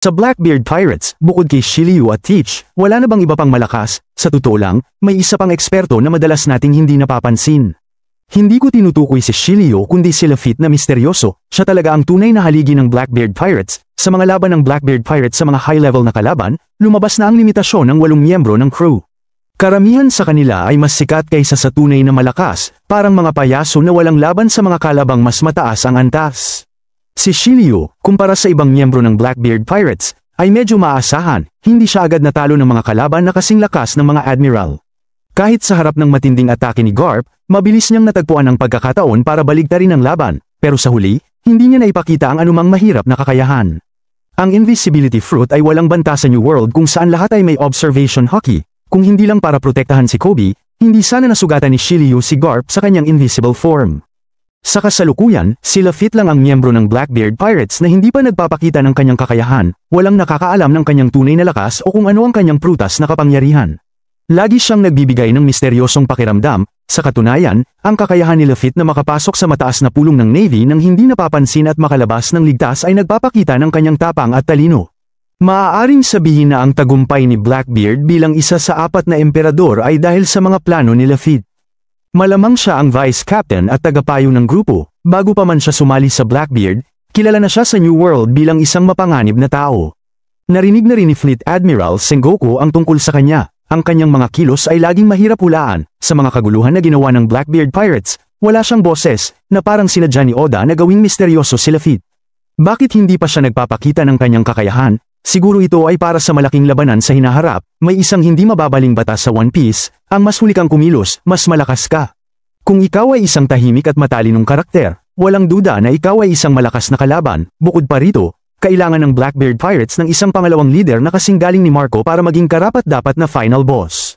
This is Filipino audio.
Sa Blackbeard Pirates, bukod kay Shiryu at Teach, wala na bang iba pang malakas? Sa totoo lang, may isa pang eksperto na madalas nating hindi napapansin. Hindi ko tinutukoy si Shiryu kundi si Lafitte na misteryoso. Siya talaga ang tunay na haligi ng Blackbeard Pirates. Sa mga laban ng Blackbeard Pirates sa mga high-level na kalaban, lumabas na ang limitasyon ng 8 miyembro ng crew. Karamihan sa kanila ay mas sikat kaysa sa tunay na malakas, parang mga payaso na walang laban sa mga kalabang mas mataas ang antas. Si Shiryu, kumpara sa ibang miyembro ng Blackbeard Pirates, ay medyo maasahan, hindi siya agad natalo ng mga kalaban na kasing lakas ng mga admiral. Kahit sa harap ng matinding atake ni Garp, mabilis niyang natagpuan ang pagkakataon para baligtarin ang laban, pero sa huli, hindi niya naipakita ang anumang mahirap na kakayahan. Ang Invisibility Fruit ay walang banta sa New World kung saan lahat ay may observation hockey. Kung hindi lang para protektahan si Kobe, hindi sana nasugatan ni Shiryu si Garp sa kanyang invisible form. Sa kasalukuyan, si Lafitte lang ang miyembro ng Blackbeard Pirates na hindi pa nagpapakita ng kanyang kakayahan, walang nakakaalam ng kanyang tunay na lakas o kung ano ang kanyang prutas na kapangyarihan. Lagi siyang nagbibigay ng misteryosong pakiramdam, sa katunayan, ang kakayahan ni Lafitte na makapasok sa mataas na pulong ng Navy nang hindi napapansin at makalabas ng ligtas ay nagpapakita ng kanyang tapang at talino. Maaaring sabihin na ang tagumpay ni Blackbeard bilang isa sa 4 na emperador ay dahil sa mga plano ni Lafitte. Malamang siya ang vice captain at tagapayo ng grupo, bago pa man siya sumali sa Blackbeard, kilala na siya sa New World bilang isang mapanganib na tao. Narinig na rin ni Fleet Admiral Sengoku ang tungkol sa kanya, ang kanyang mga kilos ay laging mahirap hulaan, sa mga kaguluhan na ginawa ng Blackbeard Pirates, wala siyang boses, na parang sinadya ni Oda na gawing misteryoso si Lafitte. Bakit hindi pa siya nagpapakita ng kanyang kakayahan? Siguro ito ay para sa malaking labanan sa hinaharap, may isang hindi mababaling batas sa One Piece, ang mas huli kang kumilos, mas malakas ka. Kung ikaw ay isang tahimik at matalinong karakter, walang duda na ikaw ay isang malakas na kalaban. Bukod pa rito, kailangan ng Blackbeard Pirates ng isang pangalawang leader na kasing galing ni Marco para maging karapat-dapat na final boss.